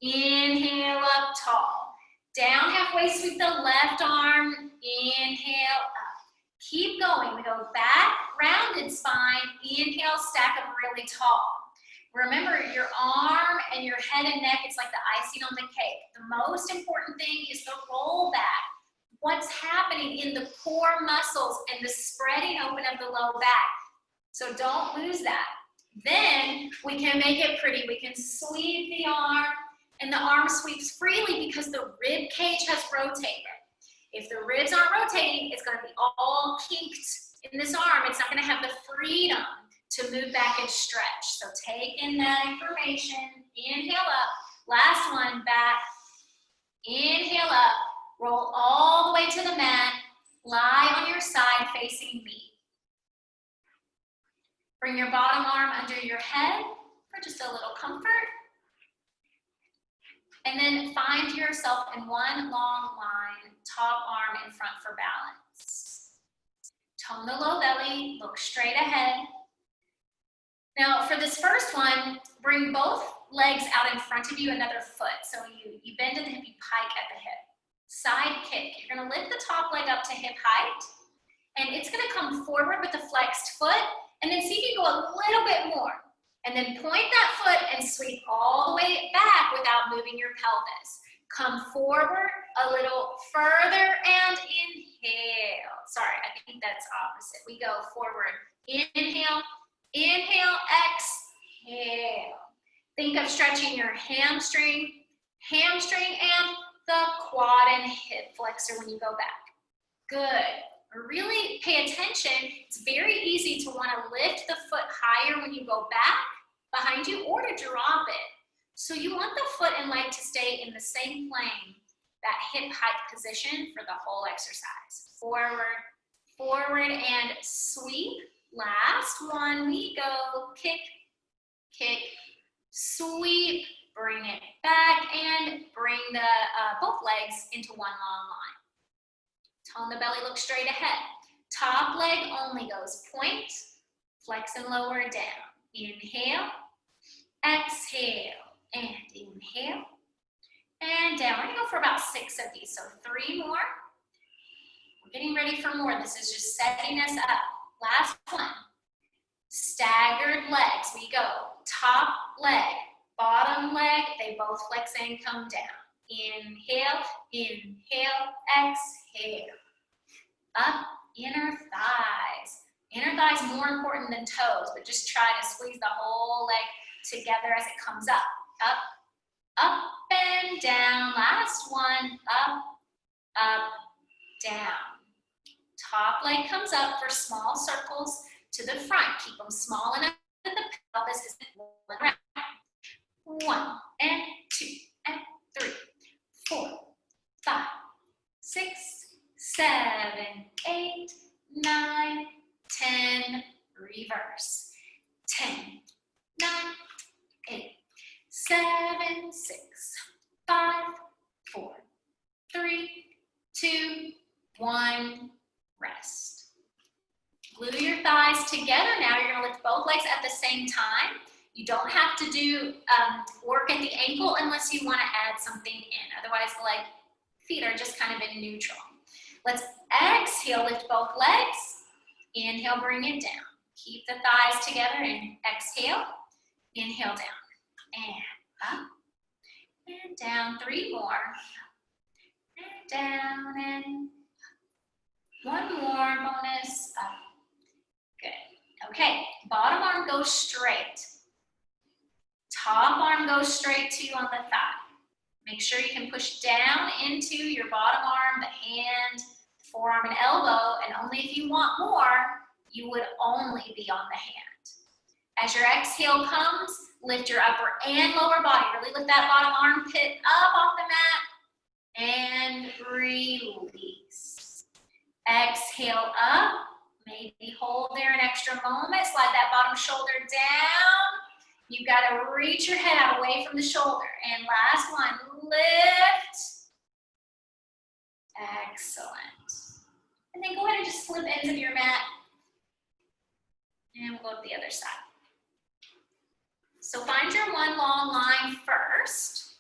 Inhale up tall. Down halfway. Sweep the left arm. Inhale up. Keep going. We go back, rounded spine. Inhale, stack up really tall. Remember, your arm and your head and neck, it's like the icing on the cake. The most important thing is the roll back. What's happening in the core muscles and the spreading open of the low back. So don't lose that. Then we can make it pretty. We can sweep the arm, and the arm sweeps freely because the rib cage has rotated. If the ribs aren't rotating, it's going to be all kinked in this arm. It's not going to have the freedom to move back and stretch. So take in that information. Inhale up. Last one, back. Inhale up. Roll all the way to the mat. Lie on your side facing me. Bring your bottom arm under your head for just a little comfort. And then find yourself in one long line, top arm in front for balance. Tone the low belly, look straight ahead. Now for this first one, bring both legs out in front of you, another foot. So you bend at the hip, you pike at the hip. Side kick, you're gonna lift the top leg up to hip height, and it's gonna come forward with the flexed foot, and then see if you go a little bit more. And then point that foot and sweep all the way back without moving your pelvis. Come forward a little further and inhale. Sorry, I think that's opposite. We go forward, inhale, inhale, exhale. Think of stretching your hamstring and the quad and hip flexor when you go back. Good. Really pay attention. It's very easy to want to lift the foot higher when you go back behind you or to drop it. So you want the foot and leg to stay in the same plane, that hip height position for the whole exercise. Forward, forward, and sweep. Last one, we go kick, kick, sweep, bring it back, and bring the both legs into one long line. Tone the belly, look straight ahead. Top leg only goes point, flex and lower down. Inhale, exhale, and inhale, and down. We're gonna go for about 6 of these, so 3 more. We're getting ready for more. This is just setting us up. Last one. Staggered legs. We go top leg, bottom leg, they both flex and come down. Inhale, inhale, exhale. Up, inner thighs. Inner thighs more important than toes, but just try to squeeze the whole leg together as it comes up. Up, up and down. Last one, up, up, down. Top leg comes up for small circles to the front. Keep them small enough that the pelvis isn't rolling around. 1 and 2 and 3, 4, 5, 6, 7, 8, 9, 10, reverse. 10, 9, 8, 7, 6, 5, 4, 3, 2, 1, rest. Glue your thighs together now. You're gonna lift both legs at the same time. You don't have to do work at the ankle unless you wanna add something in. Otherwise, the feet are just kind of in neutral. Let's exhale, lift both legs. Inhale, bring it down. Keep the thighs together and exhale. Inhale down and up and down. 3 more. And down and 1 more bonus up. Good. Okay, bottom arm goes straight. Top arm goes straight to you on the thigh. Make sure you can push down into your bottom arm, the hand, forearm, and elbow, and only if you want more, you would only be on the hand. As your exhale comes, lift your upper and lower body. Really lift that bottom armpit up off the mat and release. Exhale up, maybe hold there an extra moment, slide that bottom shoulder down. You've got to reach your head out away from the shoulder. And last one, lift. Excellent. And then go ahead and just flip ends of your mat. And we'll go to the other side. So find your one long line first.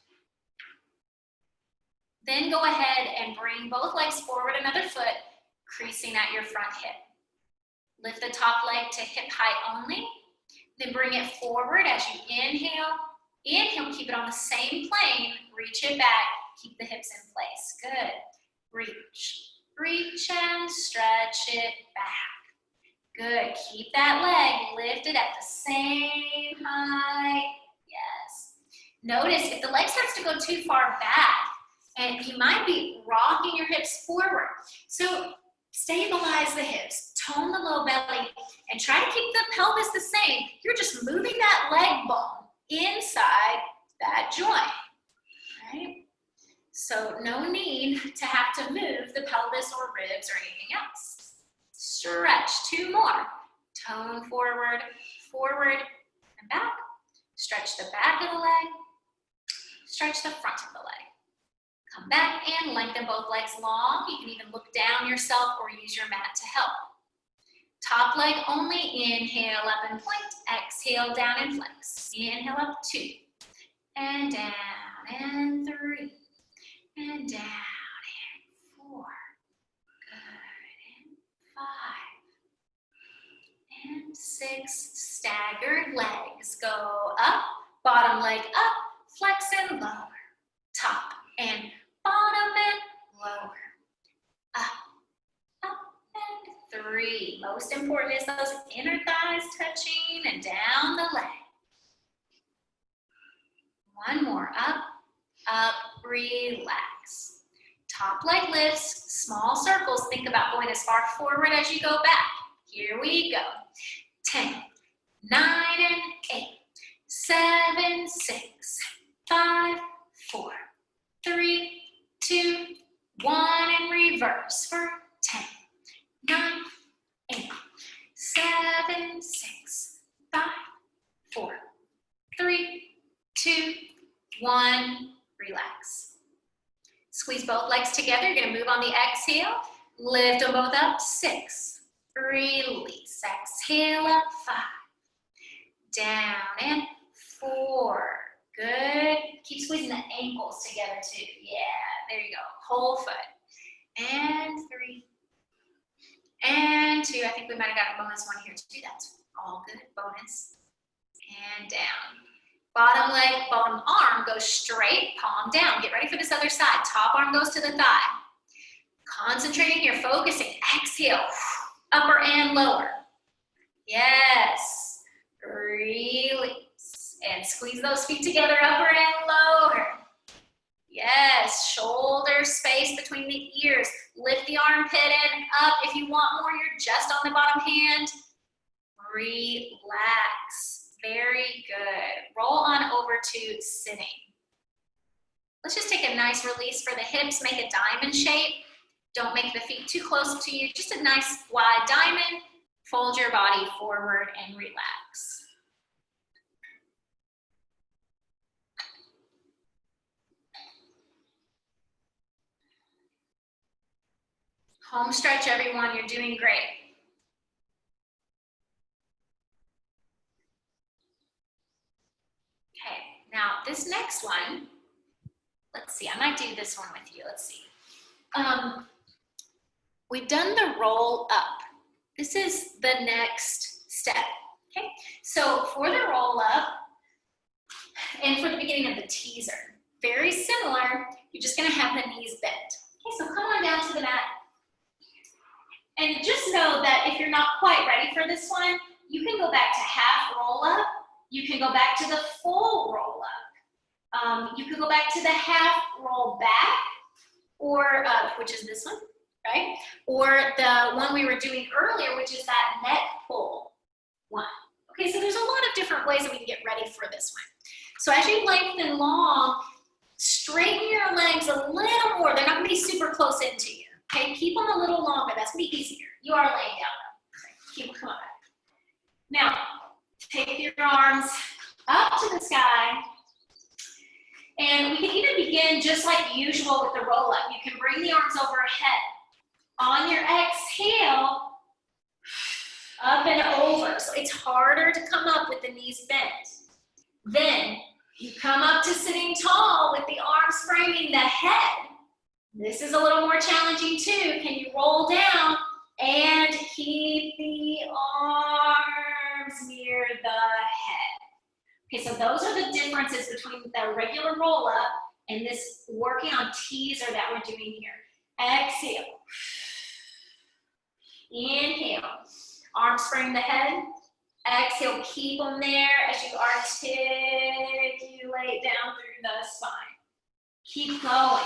Then go ahead and bring both legs forward another foot, creasing at your front hip. Lift the top leg to hip height only. Then bring it forward as you inhale. Inhale, keep it on the same plane. Reach it back. Keep the hips in place. Good. Reach. Reach and stretch it back. Good. Keep that leg lifted at the same height. Yes. Notice if the leg starts to go too far back, and you might be rocking your hips forward. So stabilize the hips, tone the low belly, and try to keep the pelvis the same. You're just moving that leg bone inside that joint, right? So no need to have to move the pelvis or ribs or anything else. Stretch, 2 more. Tone forward, forward, and back. Stretch the back of the leg, stretch the front of the leg. Come back and lengthen both legs long. You can even look down yourself or use your mat to help. Top leg only. Inhale up and point. Exhale down and flex. Inhale up 2. And down and 3. And down and 4. Good. And 5. And 6. Staggered legs. Go up. Bottom leg up. Flex and lower. Top and bottom and lower. Up, up, and 3. Most important is those inner thighs touching and down the leg. 1 more. Up, up, relax. Top leg lifts, small circles. Think about going as far forward as you go back. Here we go. 10, 9, and 8, 7, 6, 5, 4, 3, 2, 1, and reverse for 10, 9, 8, 7, 6, 5, 4, 3, 2, 1, relax. Squeeze both legs together. You're gonna move on the exhale. Lift them both up, 6, release. Exhale up, 5, down and 4. Good. Keep squeezing the ankles together too. Yeah, there you go. Whole foot. And 3. And 2. I think we might have got a bonus one here too. That's all good. Bonus. And down. Bottom leg, bottom arm goes straight, palm down. Get ready for this other side. Top arm goes to the thigh. Concentrating here, focusing. Exhale. Upper and lower. Yes. Release. And squeeze those feet together, upper and lower. Yes, shoulder space between the ears. Lift the armpit and up. If you want more, you're just on the bottom hand. Relax. Very good. Roll on over to sitting. Let's just take a nice release for the hips. Make a diamond shape. Don't make the feet too close to you. Just a nice wide diamond. Fold your body forward and relax. Home stretch, everyone. You're doing great. Okay, now this next one, let's see. I might do this one with you. Let's see. We've done the roll up. This is the next step. Okay, so for the roll up and for the beginning of the teaser, very similar. You're just going to have the knees bent. Okay, so come on down to the mat. And just know that if you're not quite ready for this one, you can go back to half roll up. You can go back to the full roll up. You can go back to the half roll back, or which is this one, right? Or the one we were doing earlier, which is that neck pull one. Okay, so there's a lot of different ways that we can get ready for this one. So as you lengthen long, straighten your legs a little more. They're not gonna be super close into you. Okay, keep them a little longer. That's gonna be easier. You are laying down though. Okay, keep them coming back. Now, take your arms up to the sky. And we can even begin just like usual with the roll up. You can bring the arms overhead. On your exhale, up and over. So it's harder to come up with the knees bent. Then you come up to sitting tall with the arms framing the head. This is a little more challenging too. Can you roll down and keep the arms near the Okay, so those are the differences between the regular roll up and this working on teaser that we're doing here. Exhale. Inhale. Arms frame the head. Exhale, keep them there as you articulate down through the spine. Keep going.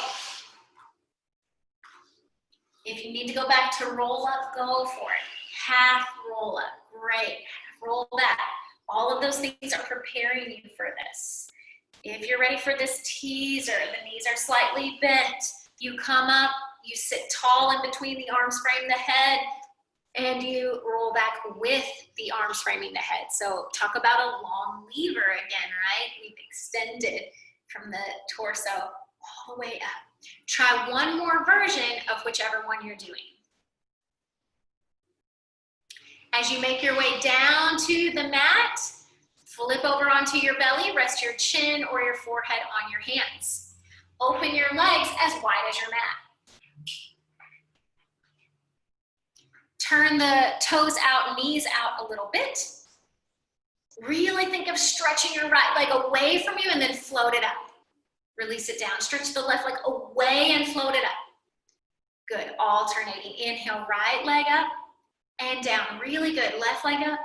If you need to go back to roll up, go for it. Half roll up, great. Roll back. All of those things are preparing you for this. If you're ready for this teaser, the knees are slightly bent. You come up, you sit tall in between the arms, frame the head, and you roll back with the arms framing the head. So talk about a long lever again, right? We've extended from the torso all the way up. Try one more version of whichever one you're doing. As you make your way down to the mat, flip over onto your belly, rest your chin or your forehead on your hands. Open your legs as wide as your mat. Turn the toes out, knees out a little bit. Really think of stretching your right leg away from you and then float it up. Release it down. Stretch the left leg away and float it up. Good, alternating. Inhale, right leg up and down. Really good. Left leg up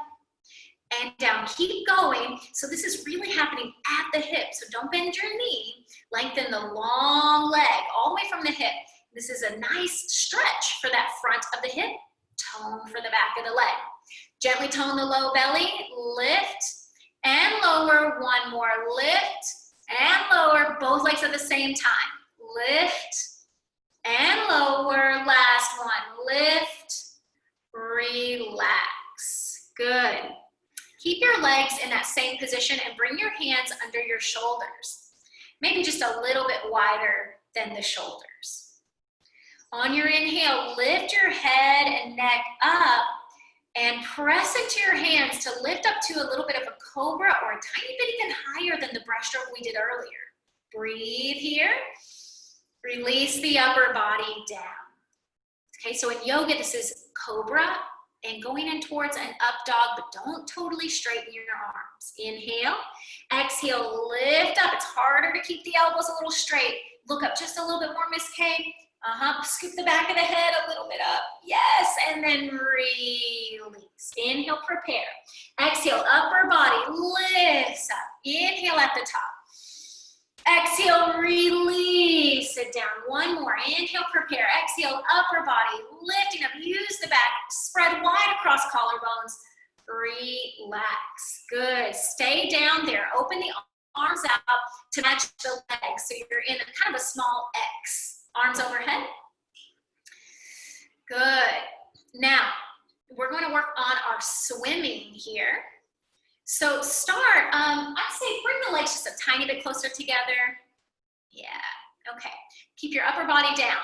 and down. Keep going. So this is really happening at the hip. So don't bend your knee. Lengthen the long leg all the way from the hip. This is a nice stretch for that front of the hip. Tone for the back of the leg. Gently tone the low belly. Lift and lower. One more. Lift and lower. Both legs at the same time. Lift and lower. Last one. Lift. Relax. Good. Keep your legs in that same position and bring your hands under your shoulders. Maybe just a little bit wider than the shoulders. On your inhale, lift your head and neck up and press into your hands to lift up to a little bit of a cobra or a tiny bit even higher than the breaststroke we did earlier. Breathe here. Release the upper body down. Okay, so in yoga, this is cobra and going in towards an up dog, but don't totally straighten your arms. Inhale, exhale, lift up. It's harder to keep the elbows a little straight. Look up just a little bit more, Miss K. Scoop the back of the head a little bit up. Yes, and then release. Inhale, prepare. Exhale, upper body lifts up. Inhale at the top. Exhale, release it down. One more. Inhale, prepare. Exhale, upper body lifting up. Use the back. Spread wide across collarbones. Relax. Good. Stay down there. Open the arms out to match the legs. So you're in kind of a small X. Arms overhead. Good. Now, we're going to work on our swimming here. So start, I'd say bring the legs just a tiny bit closer together. Yeah, okay. Keep your upper body down.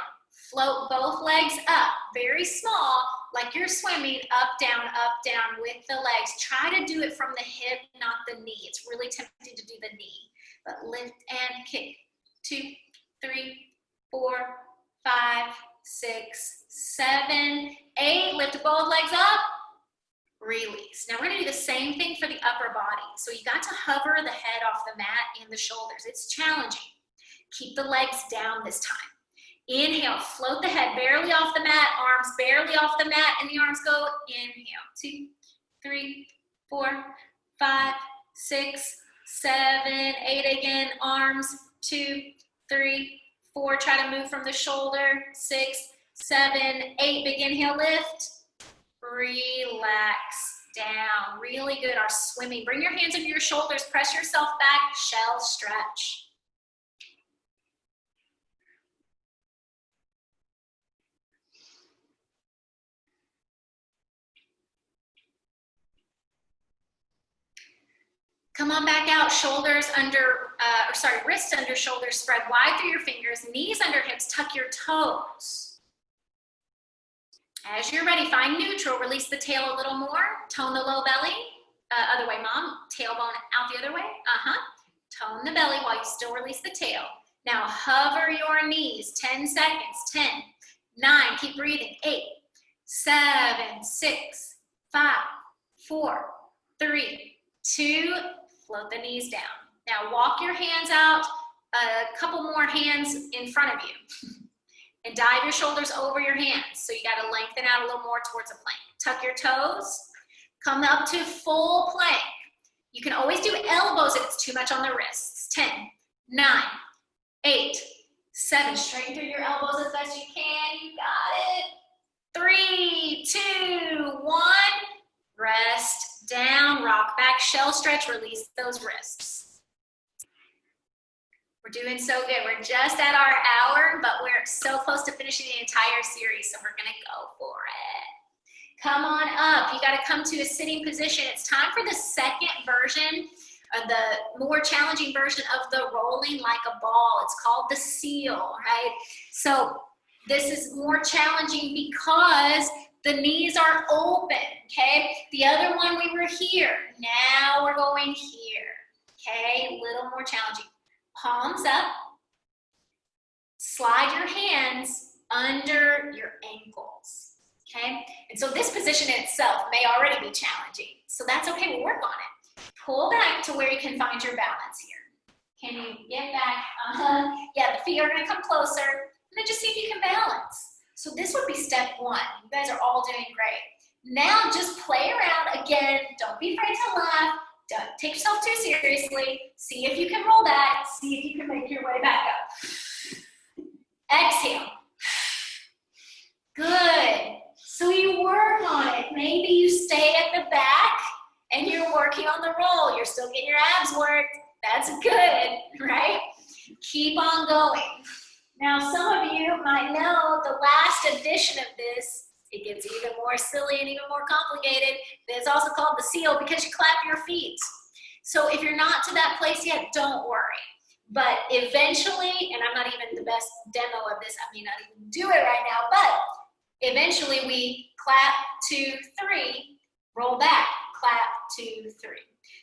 Float both legs up, very small, like you're swimming, up, down with the legs. Try to do it from the hip, not the knee. It's really tempting to do the knee, but lift and kick. 2, 3, 4, 5, 6, 7, 8. Lift both legs up. Release. Now we're going to do the same thing for the upper body. So you got to hover the head off the mat and the shoulders. It's challenging. Keep the legs down this time. Inhale, float the head barely off the mat, arms barely off the mat, and the arms go. Inhale, 2, 3, 4, 5, 6, 7, 8 again. Arms, 2, 3, 4. Try to move from the shoulder. 6, 7, 8. Big inhale, lift. Relax down. Really good. Our swimming. Bring your hands under your shoulders. Press yourself back. Shell stretch. Come on back out. Shoulders under, wrists under shoulders. Spread wide through your fingers. Knees under hips. Tuck your toes. As you're ready, find neutral. Release the tail a little more. Tone the low belly. Other way, mom. Tailbone out the other way. Tone the belly while you still release the tail. Now hover your knees. 10 seconds. 10, 9. Keep breathing. 8, 7, 6, 5, 4, 3, 2, Float the knees down. Now walk your hands out, a couple more hands in front of you. And dive your shoulders over your hands. So you gotta lengthen out a little more towards a plank. Tuck your toes, come up to full plank. You can always do elbows if it's too much on the wrists. 10, 9, 8, 7. Straighten through your elbows as best you can. You got it. 3, 2, 1. Rest down, rock back, shell stretch, release those wrists. We're doing so good. We're just at our hour, but we're so close to finishing the entire series, so we're gonna go for it. Come on up. You gotta come to a sitting position. It's time for the second version, the more challenging version of the rolling like a ball. It's called the seal, right? So this is more challenging because the knees are open, okay? The other one, we were here. Now we're going here, okay? A little more challenging. Palms up. Slide your hands under your ankles, okay? And so this position in itself may already be challenging. So that's okay, we'll work on it. Pull back to where you can find your balance here. Can you get back? Yeah, the feet are gonna come closer. And then just see if you can balance. So this would be step one. You guys are all doing great. Now just play around again. Don't be afraid to laugh. Don't take yourself too seriously. See if you can roll back. See if you can make your way back up. Exhale. Good. So you work on it. Maybe you stay at the back and you're working on the roll. You're still getting your abs worked. That's good, right? Keep on going. Now, some of you might know the last edition of this, it gets even more silly and even more complicated. It's also called the seal because you clap your feet. So if you're not to that place yet, don't worry. But eventually, and I'm not even the best demo of this, I may not even do it right now, but eventually we clap 2, 3, roll back, clap 2, 3.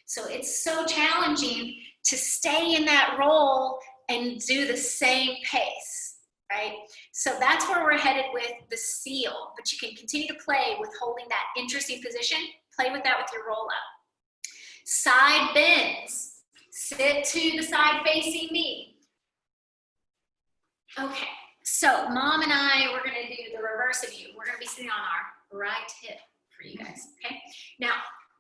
So it's so challenging to stay in that roll and do the same pace, right? So that's where we're headed with the seal, but you can continue to play with holding that interesting position. Play with that with your roll up. Side bends. Sit to the side facing me. Okay, so mom and I, we're gonna do the reverse of you. We're gonna be sitting on our right hip for you guys, okay? Now,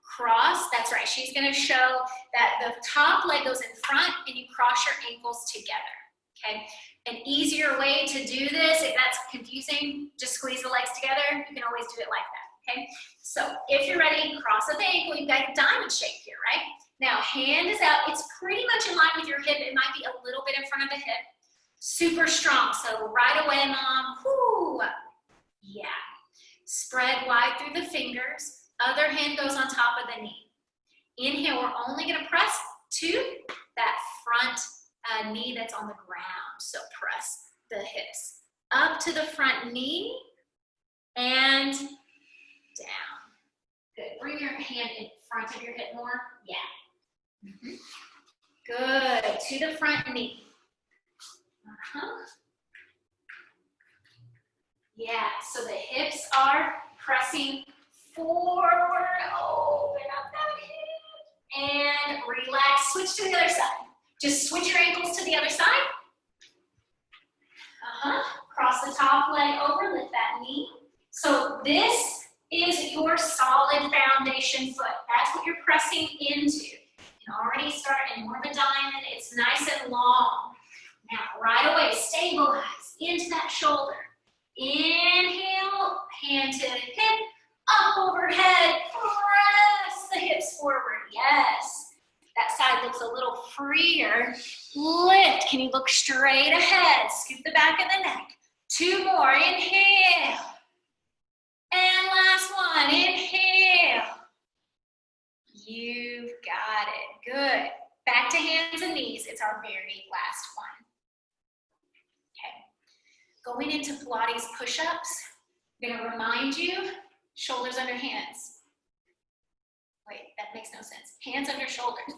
cross, that's right. She's gonna show that the top leg goes in front and you cross your ankles together, okay? An easier way to do this, if that's confusing, just squeeze the legs together. You can always do it like that, okay? So if you're ready, cross at the ankle, you've got a diamond shape here, right? Now, hand is out. It's pretty much in line with your hip. It might be a little bit in front of the hip. Super strong. So right away, mom, whoo, yeah. Spread wide through the fingers. Other hand goes on top of the knee. Inhale, we're only gonna press to that front knee that's on the ground. So press the hips up to the front knee and down. Good, bring your hand in front of your hip more. Yeah. Good, to the front knee. Yeah, so the hips are pressing forward, open up that hip, and relax, switch to the other side. Just switch your ankles to the other side. Cross the top leg over, lift that knee. So this is your solid foundation foot. That's what you're pressing into. You can already start in more of a diamond. It's nice and long. Now, right away, stabilize into that shoulder. Inhale, hand to hip, up overhead, press the hips forward. Yes. That side looks a little freer. Lift. Can you look straight ahead? Scoop the back of the neck. 2 more. Inhale. And last one. Inhale. You've got it. Good. Back to hands and knees. It's our very last one. Okay. Going into Pilates push-ups. I'm going to remind you, shoulders under hands. Wait, that makes no sense. Hands under shoulders.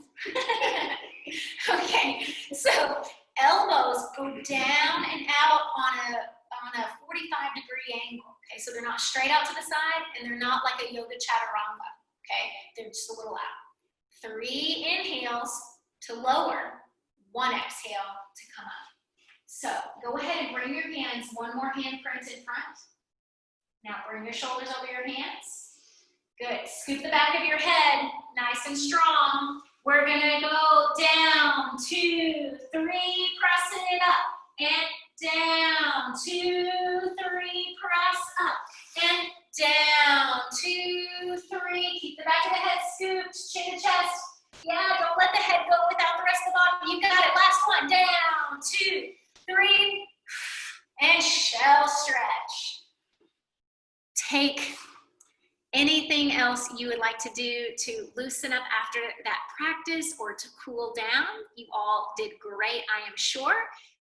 Okay, so elbows go down and out on a 45-degree angle. Okay, so they're not straight out to the side and they're not like a yoga chaturanga. Okay, they're just a little out. 3 inhales to lower, 1 exhale to come up. So go ahead and bring your hands, one more handprint in front. Now bring your shoulders over your hands. Good. Scoop the back of your head, nice and strong. We're gonna go down, 2, 3, pressing it up, and down, 2, 3, press up, and down, 2, 3. Keep the back of the head scooped, chin to chest. Yeah, don't let the head go without the rest of the body. You got it. Last one. Down, 2, 3, and shell stretch. Take anything else you would like to do to loosen up after that practice or to cool down. You all did great, I am sure.